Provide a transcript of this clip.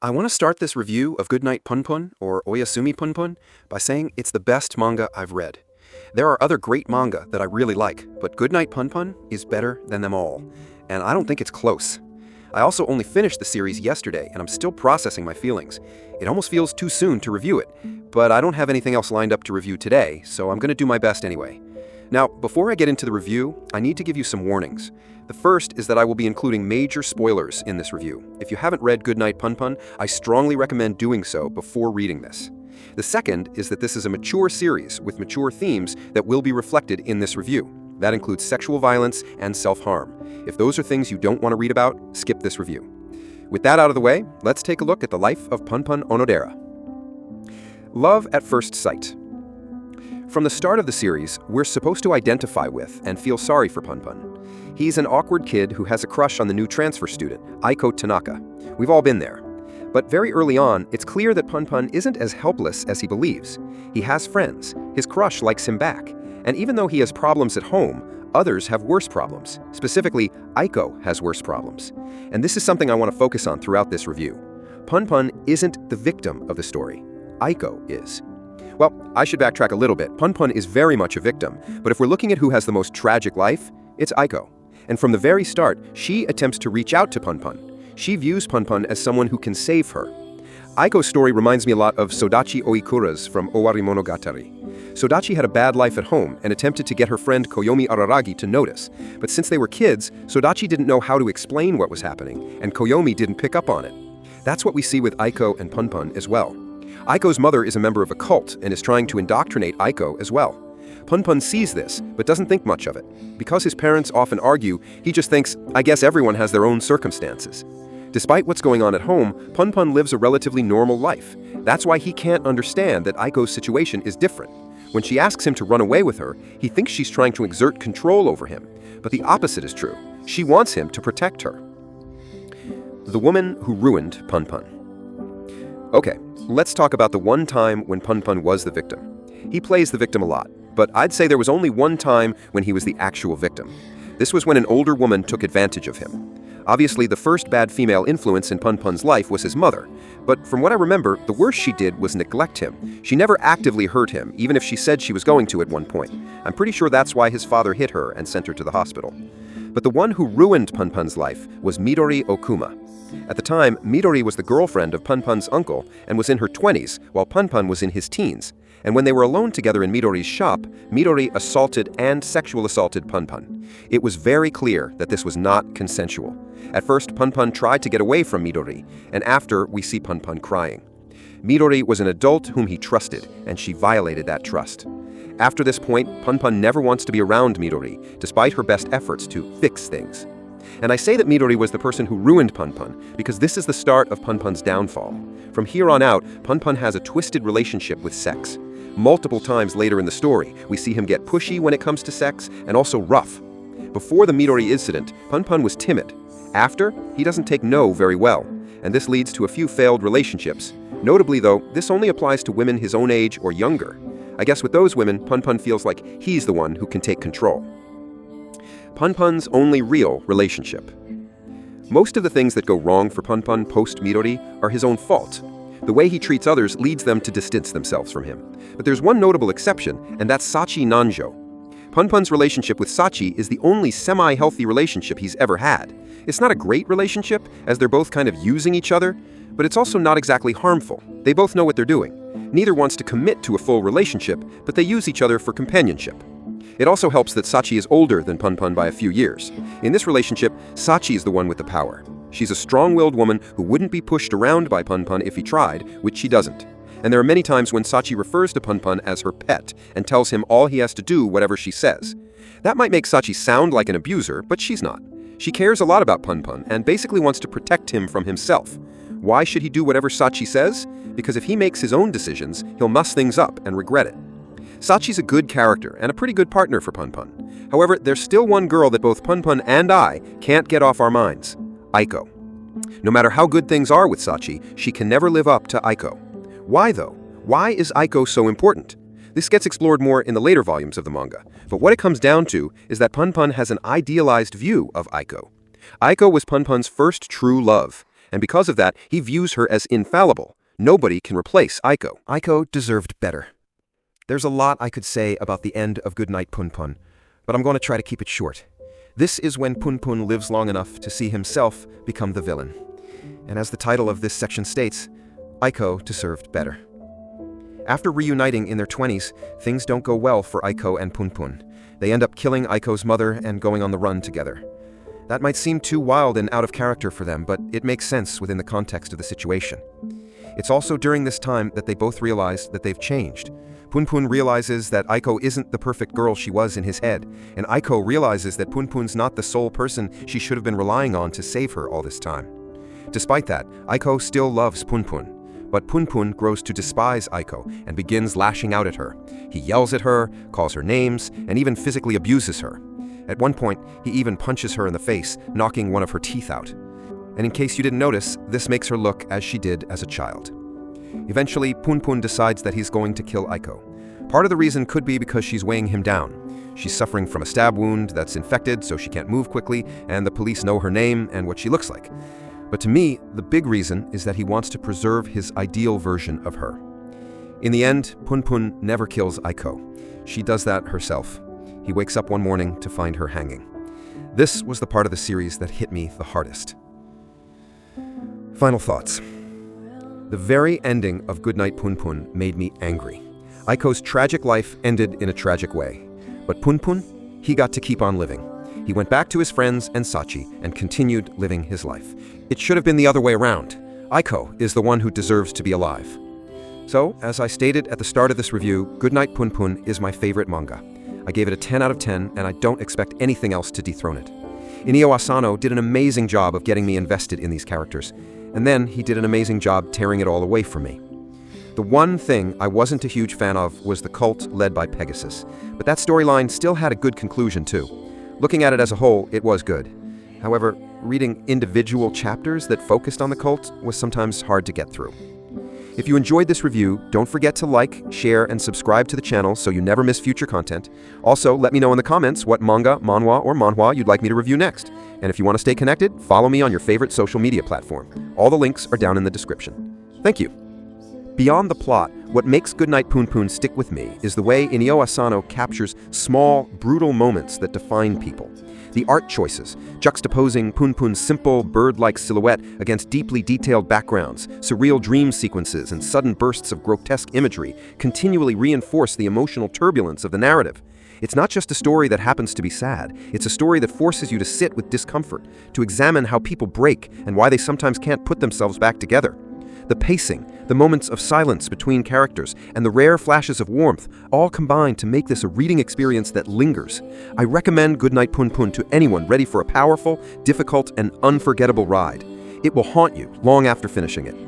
I want to start this review of Goodnight Punpun, or Oyasumi Punpun, by saying it's the best manga I've read. There are other great manga that I really like, but Goodnight Punpun is better than them all, and I don't think it's close. I also only finished the series yesterday, and I'm still processing my feelings. It almost feels too soon to review it, but I don't have anything else lined up to review today, so I'm going to do my best anyway. Now, before I get into the review, I need to give you some warnings. The first is that I will be including major spoilers in this review. If you haven't read Goodnight Punpun, I strongly recommend doing so before reading this. The second is that this is a mature series with mature themes that will be reflected in this review. That includes sexual violence and self-harm. If those are things you don't want to read about, skip this review. With that out of the way, let's take a look at the life of Punpun Onodera. Love at first sight. From the start of the series, we're supposed to identify with and feel sorry for Punpun. He's an awkward kid who has a crush on the new transfer student, Aiko Tanaka. We've all been there. But very early on, it's clear that Punpun isn't as helpless as he believes. He has friends. His crush likes him back. And even though he has problems at home, others have worse problems. Specifically, Aiko has worse problems. And this is something I want to focus on throughout this review. Punpun isn't the victim of the story. Aiko is. Well, I should backtrack a little bit. Punpun is very much a victim, but if we're looking at who has the most tragic life, it's Aiko. And from the very start, she attempts to reach out to Punpun. She views Punpun as someone who can save her. Aiko's story reminds me a lot of Sodachi Oikura's from Owari Monogatari. Sodachi had a bad life at home and attempted to get her friend Koyomi Araragi to notice. But since they were kids, Sodachi didn't know how to explain what was happening, and Koyomi didn't pick up on it. That's what we see with Aiko and Punpun as well. Aiko's mother is a member of a cult and is trying to indoctrinate Aiko as well. Punpun sees this, but doesn't think much of it. Because his parents often argue, he just thinks, I guess everyone has their own circumstances. Despite what's going on at home, Punpun lives a relatively normal life. That's why he can't understand that Aiko's situation is different. When she asks him to run away with her, he thinks she's trying to exert control over him. But the opposite is true. She wants him to protect her. The woman who ruined Punpun. Okay, let's talk about the one time when Punpun was the victim. He plays the victim a lot, but I'd say there was only one time when he was the actual victim. This was when an older woman took advantage of him. Obviously, the first bad female influence in Punpun's life was his mother, but from what I remember, the worst she did was neglect him. She never actively hurt him, even if she said she was going to at one point. I'm pretty sure that's why his father hit her and sent her to the hospital. But the one who ruined Punpun's life was Midori Okuma. At the time, Midori was the girlfriend of Punpun's uncle and was in her 20s, while Punpun was in his teens. And when they were alone together in Midori's shop, Midori assaulted and sexual assaulted Punpun. It was very clear that this was not consensual. At first, Punpun tried to get away from Midori, and after, we see Punpun crying. Midori was an adult whom he trusted, and she violated that trust. After this point, Punpun never wants to be around Midori, despite her best efforts to fix things. And I say that Midori was the person who ruined Punpun because this is the start of Punpun's downfall. From here on out, Punpun has a twisted relationship with sex. Multiple times later in the story, we see him get pushy when it comes to sex and also rough. Before the Midori incident, Punpun was timid. After, he doesn't take no very well, and this leads to a few failed relationships. Notably though, this only applies to women his own age or younger. I guess with those women, Punpun feels like he's the one who can take control. Punpun's only real relationship. Most of the things that go wrong for Punpun post-Midori are his own fault. The way he treats others leads them to distance themselves from him. But there's one notable exception, and that's Sachi Nanjo. Punpun's relationship with Sachi is the only semi-healthy relationship he's ever had. It's not a great relationship, as they're both kind of using each other, but it's also not exactly harmful. They both know what they're doing. Neither wants to commit to a full relationship, but they use each other for companionship. It also helps that Sachi is older than Punpun by a few years. In this relationship, Sachi is the one with the power. She's a strong-willed woman who wouldn't be pushed around by Punpun if he tried, which she doesn't. And there are many times when Sachi refers to Punpun as her pet and tells him all he has to do whatever she says. That might make Sachi sound like an abuser, but she's not. She cares a lot about Punpun and basically wants to protect him from himself. Why should he do whatever Sachi says? Because if he makes his own decisions, he'll muss things up and regret it. Sachi's a good character and a pretty good partner for Punpun. However, there's still one girl that both Punpun and I can't get off our minds. Aiko. No matter how good things are with Sachi, she can never live up to Aiko. Why though? Why is Aiko so important? This gets explored more in the later volumes of the manga, but what it comes down to is that Punpun has an idealized view of Aiko. Aiko was Punpun's first true love, and because of that, he views her as infallible. Nobody can replace Aiko. Aiko deserved better. There's a lot I could say about the end of Goodnight Punpun, but I'm going to try to keep it short. This is when Punpun lives long enough to see himself become the villain. And as the title of this section states, Aiko deserved better. After reuniting in their 20s, things don't go well for Aiko and Punpun. They end up killing Aiko's mother and going on the run together. That might seem too wild and out of character for them, but it makes sense within the context of the situation. It's also during this time that they both realize that they've changed. Punpun realizes that Aiko isn't the perfect girl she was in his head, and Aiko realizes that Punpun's not the sole person she should have been relying on to save her all this time. Despite that, Aiko still loves Punpun. But Punpun grows to despise Aiko and begins lashing out at her. He yells at her, calls her names, and even physically abuses her. At one point, he even punches her in the face, knocking one of her teeth out. And in case you didn't notice, this makes her look as she did as a child. Eventually, Punpun decides that he's going to kill Aiko. Part of the reason could be because she's weighing him down. She's suffering from a stab wound that's infected, so she can't move quickly, and the police know her name and what she looks like. But to me, the big reason is that he wants to preserve his ideal version of her. In the end, Punpun never kills Aiko. She does that herself. He wakes up one morning to find her hanging. This was the part of the series that hit me the hardest. Final thoughts. The very ending of Goodnight Punpun made me angry. Aiko's tragic life ended in a tragic way. But Punpun, he got to keep on living. He went back to his friends and Sachi and continued living his life. It should have been the other way around. Aiko is the one who deserves to be alive. So, as I stated at the start of this review, Goodnight Punpun is my favorite manga. I gave it a 10 out of 10, and I don't expect anything else to dethrone it. Inio Asano did an amazing job of getting me invested in these characters, and then he did an amazing job tearing it all away from me. The one thing I wasn't a huge fan of was the cult led by Pegasus, but that storyline still had a good conclusion too. Looking at it as a whole, it was good. However, reading individual chapters that focused on the cult was sometimes hard to get through. If you enjoyed this review, don't forget to like, share, and subscribe to the channel so you never miss future content. Also, let me know in the comments what manga, manhwa, or manhwa you'd like me to review next. And if you want to stay connected, follow me on your favorite social media platform. All the links are down in the description. Thank you. Beyond the plot, what makes Goodnight Punpun stick with me is the way Inio Asano captures small, brutal moments that define people. The art choices, juxtaposing Punpun's simple, bird-like silhouette against deeply detailed backgrounds, surreal dream sequences, and sudden bursts of grotesque imagery, continually reinforce the emotional turbulence of the narrative. It's not just a story that happens to be sad, it's a story that forces you to sit with discomfort, to examine how people break and why they sometimes can't put themselves back together. The pacing, the moments of silence between characters, and the rare flashes of warmth all combine to make this a reading experience that lingers. I recommend Goodnight Punpun to anyone ready for a powerful, difficult, and unforgettable ride. It will haunt you long after finishing it.